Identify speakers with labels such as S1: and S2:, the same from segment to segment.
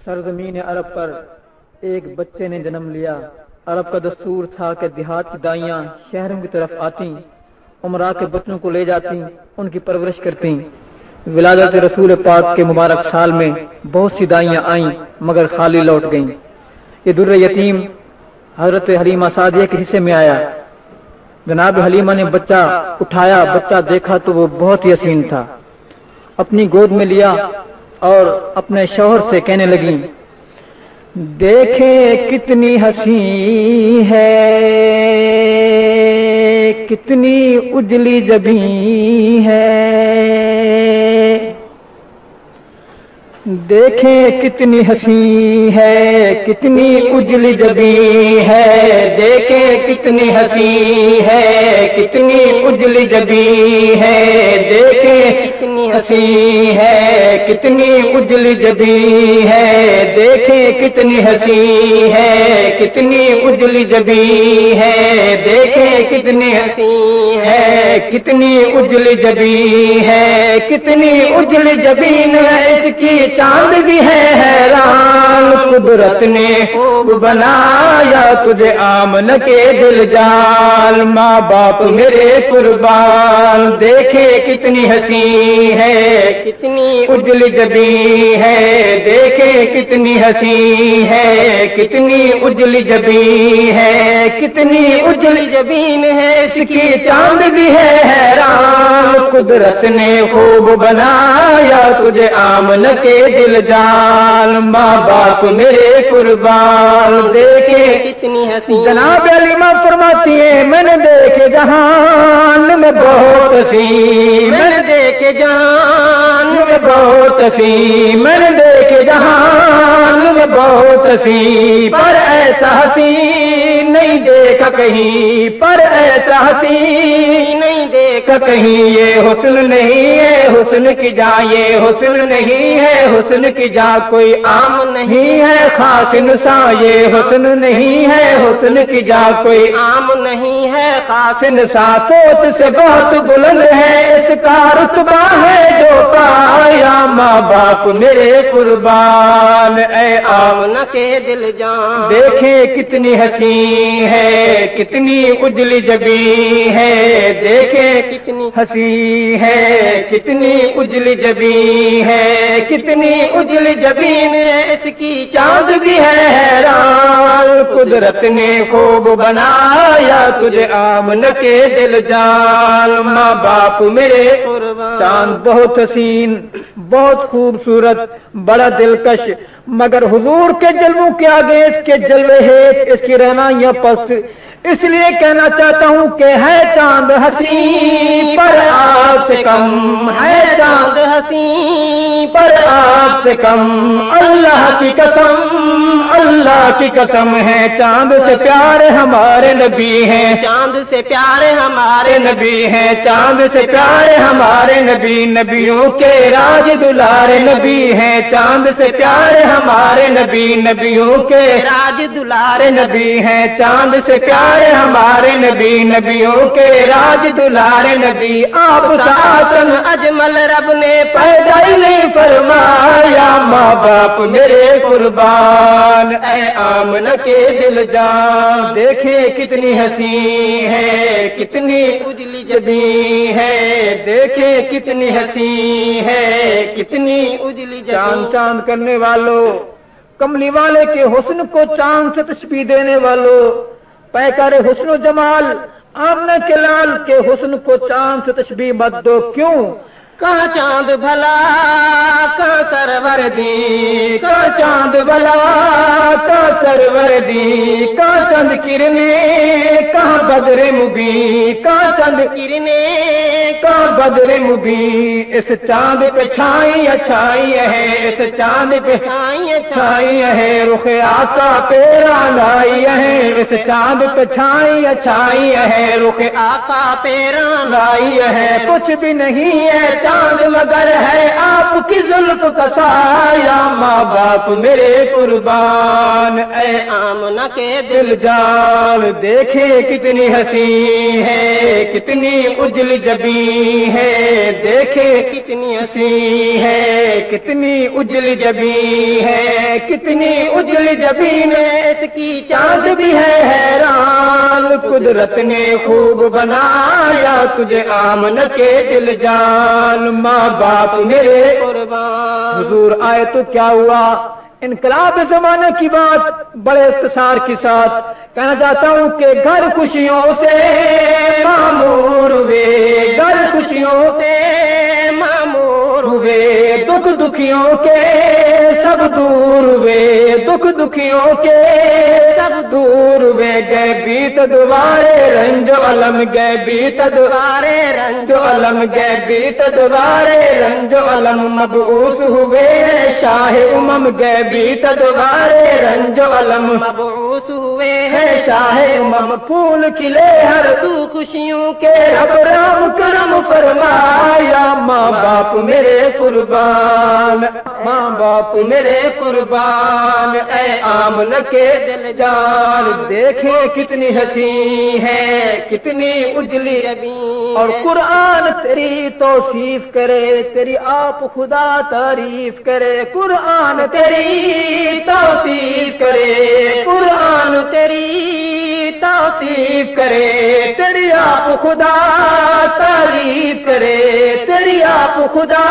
S1: سرزمین عرب پر ایک بچے نے جنم لیا۔ عرب کا دستور تھا کہ دیہات کی دائیاں شہروں کی طرف آتی، عمرہ کے بچوں کو لے جاتی، ان کی پرورش کرتی۔ ولادت رسول پاک کے مبارک سال میں بہت سی دائیاں آئیں مگر خالی لوٹ گئیں۔ یہ در یتیم حضرت حلیمہ سعدیہ کے حصے میں آیا۔ جناب حلیمہ نے بچہ اٹھایا، بچہ دیکھا تو وہ بہت ہی حسین تھا، اپنی گود میں لیا اور اپنے شوہر سے کہنے لگی، دیکھیں کتنی حسین ہے، کتنی اجلی جبیں ہے، دیکھیں کتنی حسین ہے، کتنی اجلی جبیں ہے، دیکھیں کتنی حسین ہے، کتنی اجلی جبیں ہے، دیکھیں کتنی حسین ہے، کتنی اجلی جبیں ہے، دیکھیں کتنی حسین ہے، کتنی اجلی جبیں ہے، دیکھیں کتنی حسین ہے، کتنی اجلی جبیں ہے، کتنی اجلی جبین ہے، اس کی چاند بھی ہے حیران، قدرت نے خوب بنایا تجھے آمن کے دل جان، ماں باپ میرے قربان، دیکھے کتنی حسین ہے، کتنی اجلی جبیں ہے، دیکھے کتنی حسین ہے، کتنی اجلی جبیں ہے، کتنی اجلی جبین ہے، اس کی چاند بھی ہے حیران، قدرت نے خوب بنایا تجھے آمن کے دل جان، ماں باپ میرے قربان، دیکھے کتنی حسین۔ جناب حلیمہ فرماتی ہیں، میں نے دیکھے جہان میں بہت حسین، میں نے دیکھے جہان میں بہت حسین، میں نے دیکھے جہان میں بہت حسین، پر ایسا حسین نہیں دیکھا کہیں، پر ایسا حسین نہیں دیکھا کہیں، یہ حسن نہیں ہے حسن کی جان، یہ حسن نہیں ہے حسن کی جان، کوئی عام نہیں ہے خاص انسان، یہ حسن نہیں ہے حسن کی جان، کوئی عام نہیں ہے خاص انسان، سوچ سے بہت بلند ہے اس کا رتبہ ہے جو پایا، ماں باپ میرے قربان، اے آمنہ کے دل جان، دیکھیں کتنی حسین ہے، کتنی اجلی جبیں ہے، دیکھیں کتنی حسین ہے، کتنی اجلی جبیں ہے، کتنی اجلی جبین ہے، اس کی چاند بھی ہے حیران، قدرت نے خوب بنایا تجھے آمن کے دل جان، ماں باپ میرے قربان، چاند بہت حسین، بہت خوبصورت، بڑا دلکش، مگر حضور کے جلووں کے آگے اس کے جلوے ہیچ، اس کی رہنائیاں پست، اس لیے کہنا چاہتا ہوں کہ ہے چاند حسین پر آپ سے کم، ہے چاند حسین پر آپ سے کم، اللہ کی قسم، اللہ کی قسم ہے، چاند سے پیارے ہمارے نبی ہیں، چاند سے پیارے ہمارے نبی ہیں، چاند سے پیارے ہمارے نبی، نبیوں کے راج دلارے نبی ہیں، چاند سے پیارے ہمارے نبی، نبیوں کے راج دلارے نبی ہیں، چاند سے پیارے ہمارے نبی، نبیوں کے راج دلارے نبی، آپ ساتن اجمل رب نے پیدا ہی نہیں فرمایا، ماں باپ میرے قربان، اے آمنہ کے دل جان، دیکھیں کتنی حسین ہے، کتنی اجلی جبیں ہے، دیکھیں کتنی حسین ہے، کتنی اجلی جبیں، چاند چاند کرنے والوں، کملی والے کے حسن کو چاند سے تشبیہ دینے والوں، پیکر حسن و جمال آمنہ کے لال کے حسن کو چاند سے تشبیہ مت دو، کیوں؟ کہاں چاند بھلا کہاں سرور دی، کہاں چاند بھلا کہاں سرور دی، کہاں چند کرنے کہاں بدر مبین، کہاں چند کرنے کہاں بدر مبین، اس چاند پہ چھائی چھائی ہے، اس چاند پہ چھائی چھائی ہے، رخ آقا پہ رانائی ہے، اس چاند پہ چھائی چھائی ہے، رخ آقا پہ رانائی ہے، کچھ بھی نہیں ہے چاند مگر ہے آپ کی زلف کا سایہ، ماں باپ میرے قربان اے آمنہ کے دل جان، دیکھے کتنی حسین ہے کتنی اجل جبیں ہے، دیکھے کتنی حسین ہے کتنی اجل جبیں ہے، کتنی اجل جبیں ہے، اس کی چاند بھی ہے حیران، قدرت نے خوب بنایا تجھے آمنہ کے دل جان، ماں باپ میرے قربان۔ حضور آئے تو کیا ہوا؟ انقلاب زمانے کی بات بڑے اختصار کے ساتھ کہنا چاہتا ہوں کہ گھر خوشیوں سے معمور ہوئے، گھر خوشیوں سے معمور ہوئے، دکھ دکھیوں کے سب دور ہوئے، دکھ دکھیوں کے سب دور ہوئے، گئے بیت دوارے رنج و علم، گئے بیت دوارے رنج و علم، گئے بیت دوارے رنج و علم، مبعوث ہوئے شاہ امم، گئے بیت دوارے رنج و علم، مبعوث ہوئے ہیں شاہ امم، پھول کھلے ہر تو خوشیوں کے، رب رام کرم فرمایا، ماں باپ میرے قربان، ماں باپ میرے قربان اے آمنہ کے دل جان، دیکھیں کتنی حسین ہے کتنی اجلی جبیں، اور قرآن تیری توصیف کرے، تیری آپ خدا تعریف کرے، قرآن تیری توصیف کرے، قرآن تیری توصیف کرے، تیری آپ خدا تعریف کرے، تیری آپ خدا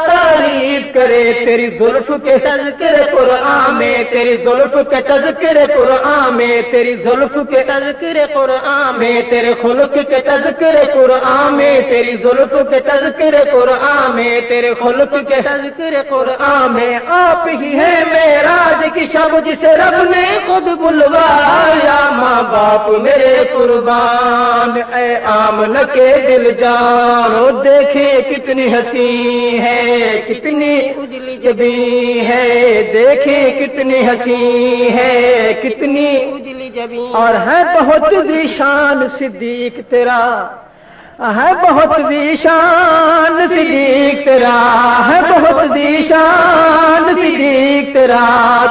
S1: تعریف کرے، تیری زلف کے تذکر قرآن میں، تیری زلف کے تذکر قرآن میں، تیری زلف کے تذکر قرآن میں، تیرے خلق کے تذکر قرآن میں، تیری زلف کے تذکر قرآن میں، تیرے خلق کے تذکر قرآن میں، آپ ہی ہے معراج کی شب جسے رب نے خود بلوایا، ماں باپ میرے قربان اے آمنہ کے دل جان، دیکھیں کتنی حسین ہے کتنی اجلی جبیں ہے، دیکھیں کتنی حسین ہے کتنی اجلی جبیں، اور ہے بہت ذیشان صدیق تیرا، ہے بہت ذیشان صدیق تیرا، ہے بہت ذیشان صدیق تیرا،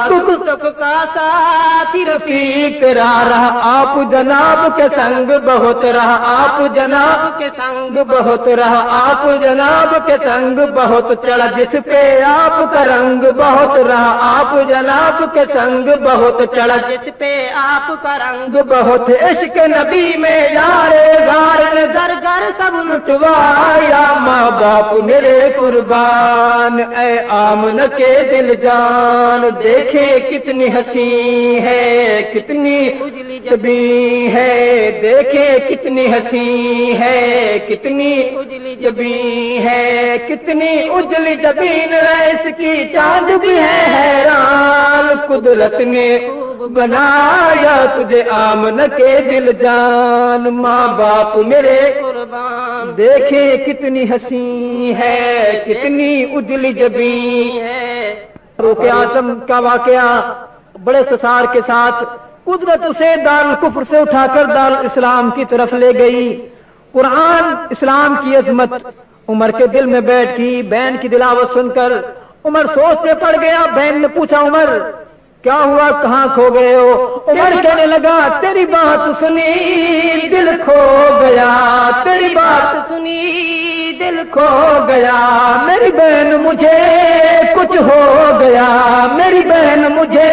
S1: دکھ سکھ کا ساتھی رفیق تیرا، رہا آپ جناب کے سنگ بہت، رہا آپ جناب کے سنگ بہت، رہا آپ جناب کے سنگ بہت، چڑھا جس پہ آپ کا رنگ بہت، رہا آپ جناب کے سنگ بہت، چڑھا جس پہ آپ کا رنگ بہت، عشق نبی میں یارے غار نے درگاہ سب لٹوایا، ماں باپ میرے قربان اے آمنہ کے دل جان، دیکھیں کتنی حسین ہے کتنی اجلی جبیں ہے، دیکھیں کتنی حسین ہے کتنی اجلی جبیں ہے، کتنی اجلی جبیں ہے، اس کی چاند بھی ہے حیران، قدرت نے بنایا تجھے آمنہ کے دل جان، ماں باپ میرے قربان، دیکھیں کتنی حسین ہے کتنی اجلی جبیں ہے۔ فاروق اعظم کا واقعہ بڑے اختصار کے ساتھ، قدرت اسے دار الکفر سے اٹھا کر دار الاسلام کی طرف لے گئی، قرآن اسلام کی عظمت عمر کے دل میں بیٹھ گئی، بہن کی تلاوت سن کر عمر سوچ میں پڑ گیا، بہن نے پوچھا عمر کیا ہوا کہاں کھو گئے ہو؟ عمر کہنے لگا تیری بات سنی دل کھو گیا، تیری بات سنی دل کھو گیا، میری بہن مجھے کچھ ہو گیا، میری بہن مجھے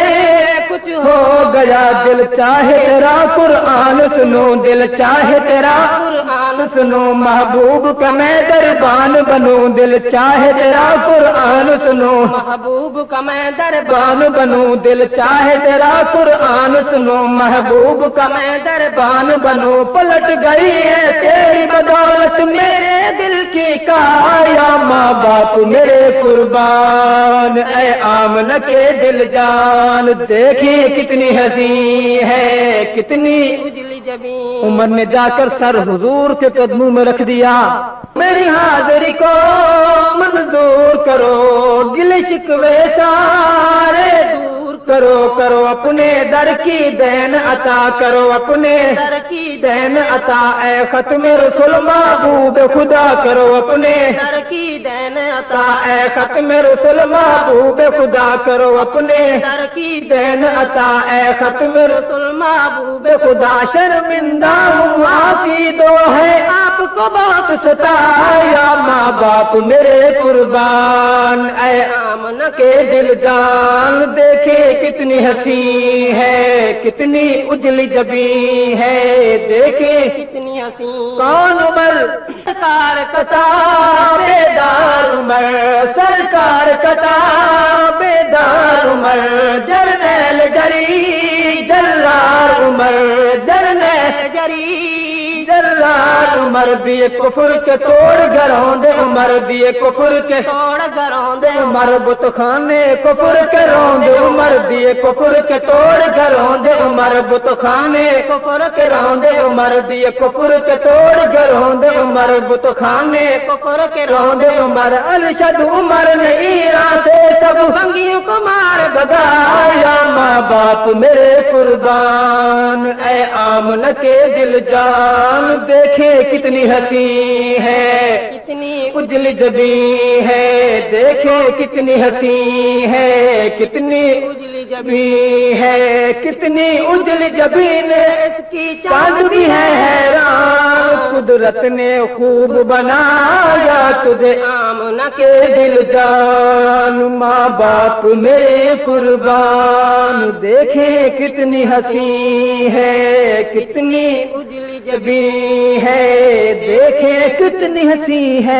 S1: کچھ ہو گیا، دل چاہے تیرا قرآن سنو، دل چاہے تیرا قرآن سنو، محبوب کا میں دربان بنوں، دل چاہے تیرا قرآن سنو، محبوب کا میں دربان بنوں، دل چاہے تیرا قرآن سنو، محبوب کا میں دربان بنوں، پلٹ گئی ہے تیری بدولت میرے دل کی کایا، ماں باپ میرے قربان اے آمنہ کے دل جان، دیکھیں کتنی حسین ہے کتنی اجلی جبیں، عمر نے جا کر سر حضور کے قدموں میں رکھ دیا، میری حاضری کو منظور کرو، گلے شکوے سارے دور کرو، کرو کرو اپنے در کی دین عطا کرو اپنے در کی دین عطا اے ختم رسول محبوب خدا کرو اپنے در کی دین عطا اے ختم رسول محبوب خدا کرو اپنے در کی دین عطا اے ختم رسول محبوب خدا شرمندہ ہوں آپ ہی دو ہے آپ کو بہت ستایا ماں باپ میرے قربان اے آمنہ کے دل جان دیکھے کتنی حسین ہے کتنی اجلی جبیں ہے دیکھے کتنی حسین کون عمر سرکار کتا بیدار عمر سرکار کتا بیدار عمر جرنیل جری جرار عمر جرنیل جری جرار عمر دیے کفر کے توڑ گھروں دے عمر دیے کفر کے توڑ گھروں دے عمر بت خانے کفر کے روندے عمر دیے کفر کے توڑ گھروں دے عمر بت خانے کفر کے روندے عمر دیے کفر کے توڑ گھروں دے عمر بت خانے کفر کے روندے عمر الشد عمر نے ایران سے سب بھنگیوں کو مار بھگایا ماں باپ میرے قربان اے آمنہ کے دل جان دیکھے کتنی حسین ہے کتنی اجل جبیں ہے دیکھے کتنی حسین ہے کتنی اجل جبیں ہے کتنی اجل جبیں اس کی چاند بھی ہے حیران قدرت نے خوب بنایا تجھے آمنہ کے دل جان ماں باپ میرے قربان دیکھے کتنی حسین ہے کتنی اجل جبیں ہے دیکھیں کتنی حسین ہے